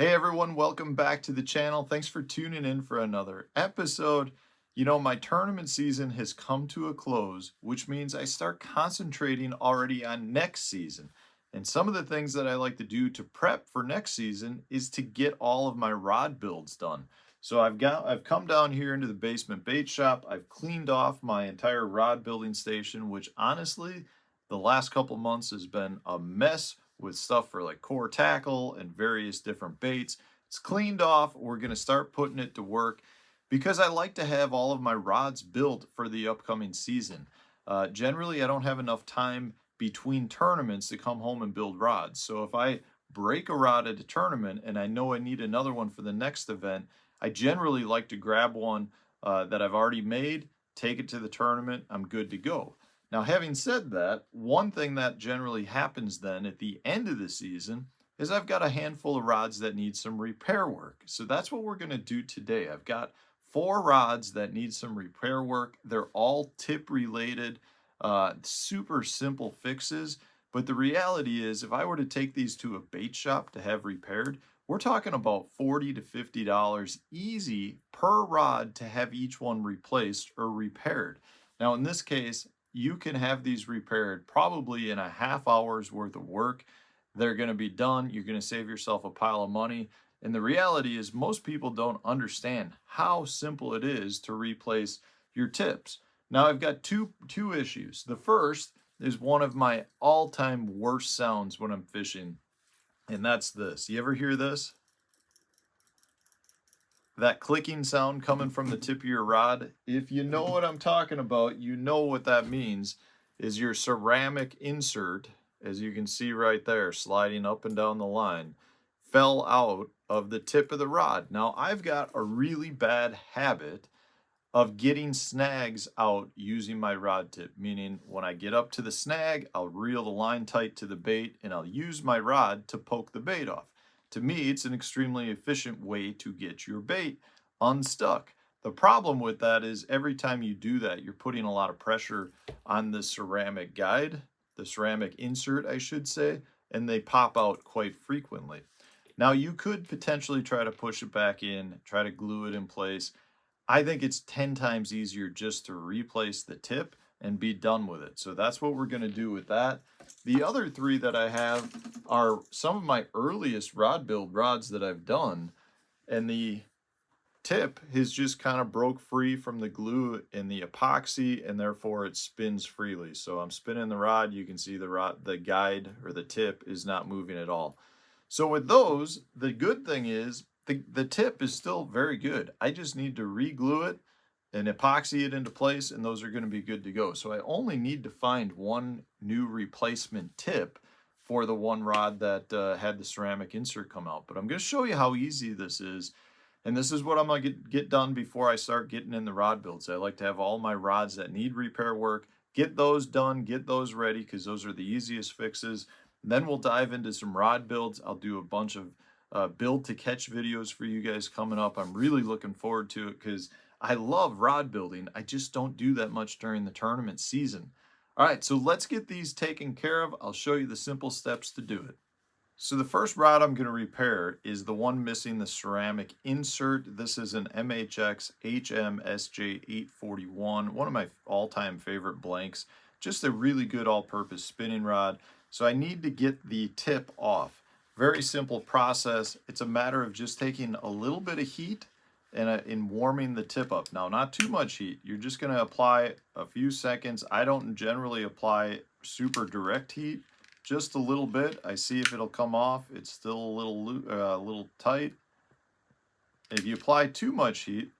Hey everyone, welcome back to the channel. Thanks for tuning in for another episode. My tournament season has come to a close, which means I start concentrating already on next season. And some of the things that I like to do to prep for next season is to get all of my rod builds done. So I've come down here into the basement bait shop. I've cleaned off my entire rod building station, which honestly, the last couple months has been a mess with stuff for like core tackle and various different baits. It's cleaned off. We're going to start putting it to work because I like to have all of my rods built for the upcoming season. Generally, I don't have enough time between tournaments to come home and build rods. So if I break a rod at a tournament and I know I need another one for the next event, I generally like to grab one that I've already made, take it to the tournament, I'm good to go. Now, having said that, one thing that generally happens then at the end of the season is I've got a handful of rods that need some repair work. So that's what we're going to do today. I've got 4 rods that need some repair work. They're all tip related, super simple fixes. But the reality is, if I were to take these to a bait shop to have repaired, we're talking about $40 to $50 easy per rod to have each one replaced or repaired. Now, in this case, you can have these repaired probably in a half hour's worth of work. They're going to be done. You're going to save yourself a pile of money. And the reality is most people don't understand how simple it is to replace your tips. Now I've got two issues. The first is one of my all-time worst sounds when I'm fishing, and that's this. You ever hear this? That clicking sound coming from the tip of your rod. If you know what I'm talking about, you know what that means is your ceramic insert, as you can see right there, sliding up and down the line, fell out of the tip of the rod. Now, I've got a really bad habit of getting snags out using my rod tip, meaning when I get up to the snag, I'll reel the line tight to the bait and I'll use my rod to poke the bait off. To me, it's an extremely efficient way to get your bait unstuck. The problem with that is every time you do that, you're putting a lot of pressure on the ceramic guide, the ceramic insert, I should say, and they pop out quite frequently. Now, you could potentially try to push it back in, try to glue it in place. I think it's 10 times easier just to replace the tip and be done with it. So that's what we're going to do with that. The other 3 that I have are some of my earliest rod build rods that I've done, and the tip has just kind of broke free from the glue and the epoxy, and therefore it spins freely. So I'm spinning the rod, you can see the guide or the tip is not moving at all. So with those, the good thing is the tip is still very good. I just need to re-glue it and epoxy it into place, and those are going to be good to go. So I only need to find one new replacement tip for the one rod that had the ceramic insert come out. But I'm going to show you how easy this is, and this is what I'm going to get done before I start getting in the rod builds. I like to have all my rods that need repair work, get those done, get those ready, because those are the easiest fixes. And then we'll dive into some rod builds. I'll do a bunch of build to catch videos for you guys coming up. I'm really looking forward to it because I love rod building. I just don't do that much during the tournament season. All right, so let's get these taken care of. I'll show you the simple steps to do it. So the first rod I'm going to repair is the one missing the ceramic insert. This is an MHX HMSJ841, one of my all-time favorite blanks. Just a really good all-purpose spinning rod. So I need to get the tip off. Very simple process. It's a matter of just taking a little bit of heat and warming the tip up. Now, not too much heat. You're just going to apply a few seconds. I don't generally apply super direct heat, just a little bit. I see if it'll come off. It's still a little tight. If you apply too much heat,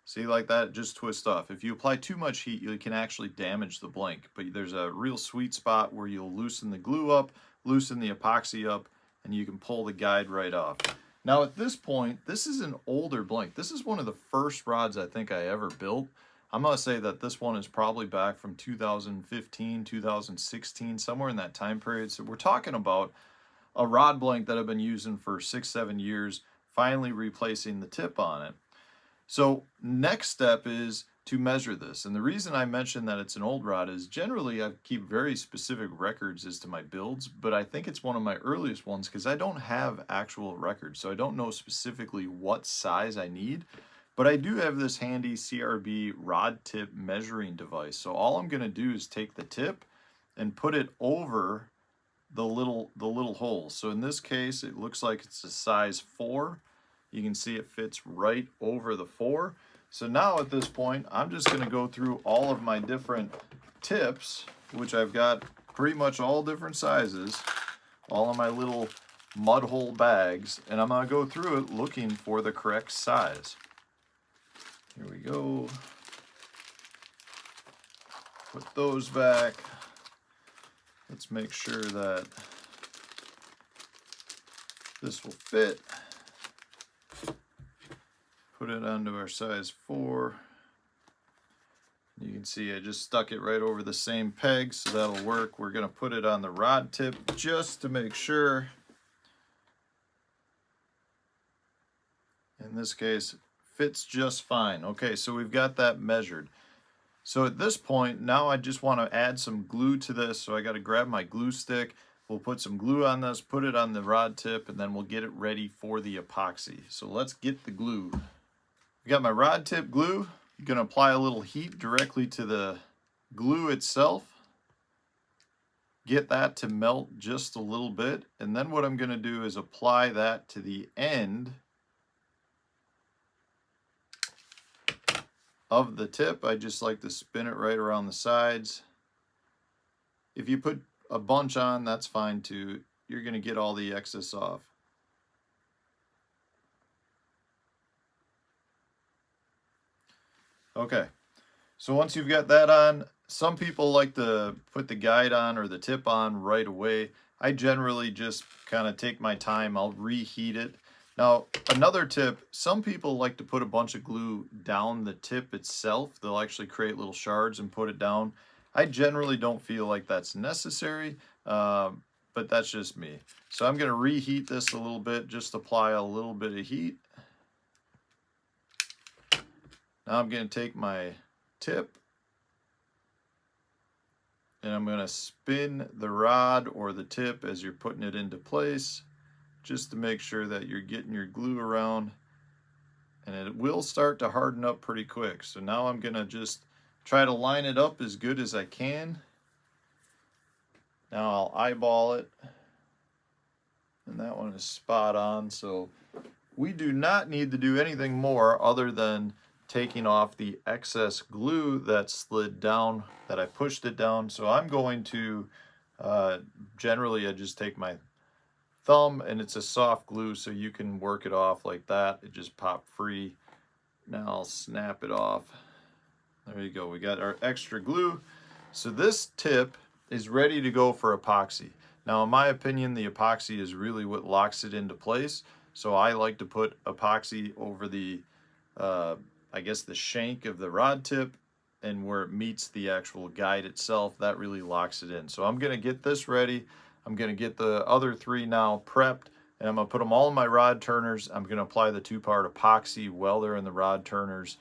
see like that, it just twists off. If you apply too much heat, you can actually damage the blank. But there's a real sweet spot where you'll loosen the glue up, loosen the epoxy up, and you can pull the guide right off. Now at this point, this is an older blank. This is one of the first rods I think I ever built. I'm going to say that this one is probably back from 2015, 2016, somewhere in that time period. So we're talking about a rod blank that I've been using for 6-7 years, finally replacing the tip on it. So next step is to measure this. And the reason I mentioned that it's an old rod is generally I keep very specific records as to my builds, but I think it's one of my earliest ones because I don't have actual records. So I don't know specifically what size I need, but I do have this handy CRB rod tip measuring device. So all I'm gonna do is take the tip and put it over the little holes. So in this case, it looks like it's a size 4. You can see it fits right over the 4. So now at this point, I'm just going to go through all of my different tips, which I've got pretty much all different sizes, all of my little mud hole bags, and I'm going to go through it looking for the correct size. Here we go. Put those back. Let's make sure that this will fit. Put it onto our size 4. You can see I just stuck it right over the same peg, so that'll work. We're going to put it on the rod tip just to make sure. In this case, fits just fine. Okay, so we've got that measured. So at this point, now I just want to add some glue to this. So I got to grab my glue stick. We'll put some glue on this, put it on the rod tip, and then we'll get it ready for the epoxy. So let's get the glue. I got my rod tip glue. I'm going to apply a little heat directly to the glue itself. Get that to melt just a little bit. And then what I'm going to do is apply that to the end of the tip. I just like to spin it right around the sides. If you put a bunch on, that's fine too. You're going to get all the excess off. Okay, so once you've got that on, some people like to put the guide on or the tip on right away. I generally just kind of take my time. I'll reheat it. Now, another tip, some people like to put a bunch of glue down the tip itself. They'll actually create little shards and put it down. I generally don't feel like that's necessary, but that's just me. So I'm going to reheat this a little bit, just apply a little bit of heat. Now I'm going to take my tip and I'm going to spin the rod or the tip as you're putting it into place, just to make sure that you're getting your glue around, and it will start to harden up pretty quick. So now I'm going to just try to line it up as good as I can. Now I'll eyeball it, and that one is spot on. So we do not need to do anything more other than taking off the excess glue that slid down, that I pushed it down. So I'm going to, generally I just take my thumb, and it's a soft glue, so you can work it off like that. It just popped free. Now I'll snap it off. There you go. We got our extra glue. So this tip is ready to go for epoxy. Now, in my opinion, the epoxy is really what locks it into place. So I like to put epoxy over the, I guess the shank of the rod tip, and where it meets the actual guide itself, that really locks it in. So I'm going to get this ready. I'm going to get the other 3 now prepped, and I'm going to put them all in my rod turners. I'm going to apply the 2-part epoxy while they're in the rod turners,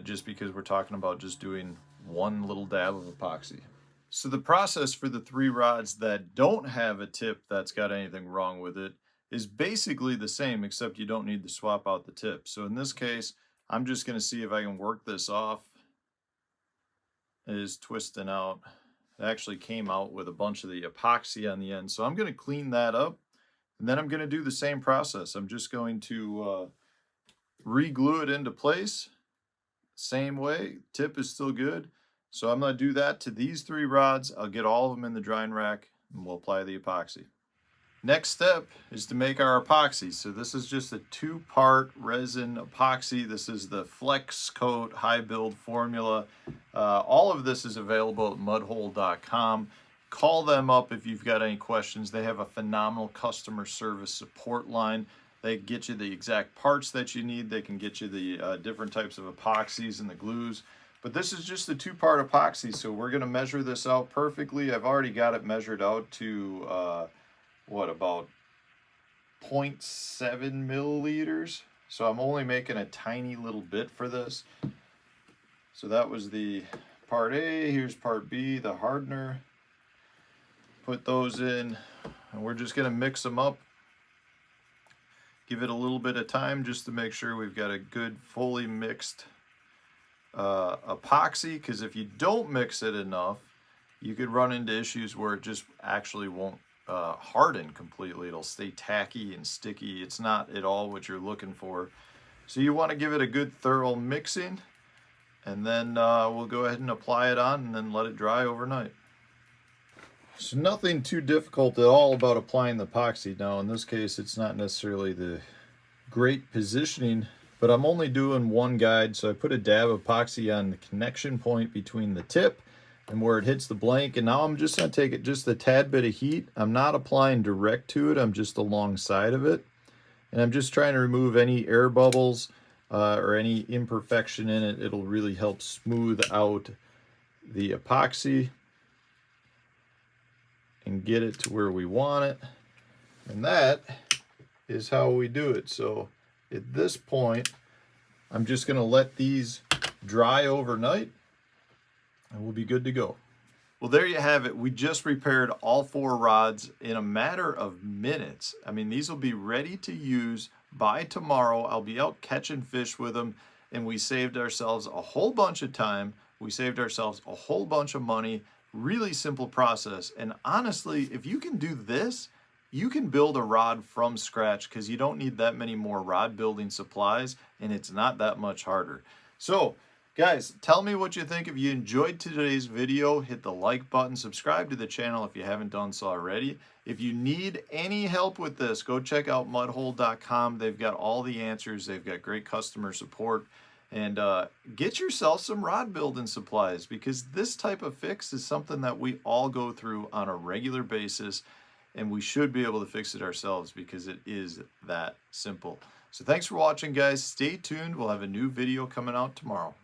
just because we're talking about just doing one little dab of epoxy. So the process for the 3 rods that don't have a tip that's got anything wrong with it is basically the same, except you don't need to swap out the tip. So in this case, I'm just going to see if I can work this off. It is twisting out. It actually came out with a bunch of the epoxy on the end. So I'm going to clean that up, and then I'm going to do the same process. I'm just going to re-glue it into place. Same way, tip is still good. So I'm going to do that to these 3 rods. I'll get all of them in the drying rack, and we'll apply the epoxy. Next step is to make our epoxy. So this is just a 2-part resin epoxy. This is the Flex Coat High Build formula. All of this is available at mudhole.com. Call them up if you've got any questions. They have a phenomenal customer service support line. They get you the exact parts that you need. They can get you the different types of epoxies and the glues. But this is just a 2-part epoxy, so we're going to measure this out perfectly. I've already got it measured out to about 0.7 milliliters. So I'm only making a tiny little bit for this. So that was the part A. Here's part B, the hardener. Put those in, and we're just gonna mix them up. Give it a little bit of time just to make sure we've got a good fully mixed epoxy, because if you don't mix it enough, you could run into issues where it just actually won't harden completely. It'll stay tacky and sticky. It's not at all what you're looking for. So you want to give it a good thorough mixing, and then we'll go ahead and apply it on and then let it dry overnight. So nothing too difficult at all about applying the epoxy. Now in this case, it's not necessarily the great positioning, but I'm only doing one guide. So I put a dab of epoxy on the connection point between the tip and where it hits the blank. And now I'm just gonna take it just a tad bit of heat. I'm not applying direct to it, I'm just alongside of it. And I'm just trying to remove any air bubbles or any imperfection in it. It'll really help smooth out the epoxy and get it to where we want it. And that is how we do it. So at this point, I'm just gonna let these dry overnight and we'll be good to go. Well, there you have it. We just repaired all 4 rods in a matter of minutes. I mean, these will be ready to use by tomorrow. I'll be out catching fish with them, and we saved ourselves a whole bunch of time. We saved ourselves a whole bunch of money. Really simple process. And honestly, if you can do this, you can build a rod from scratch, because you don't need that many more rod building supplies, and it's not that much harder. So guys, tell me what you think. If you enjoyed today's video, hit the like button, subscribe to the channel if you haven't done so already. If you need any help with this, go check out mudhole.com. They've got all the answers. They've got great customer support. And get yourself some rod building supplies, because this type of fix is something that we all go through on a regular basis, and we should be able to fix it ourselves because it is that simple. So thanks for watching, guys. Stay tuned. We'll have a new video coming out tomorrow.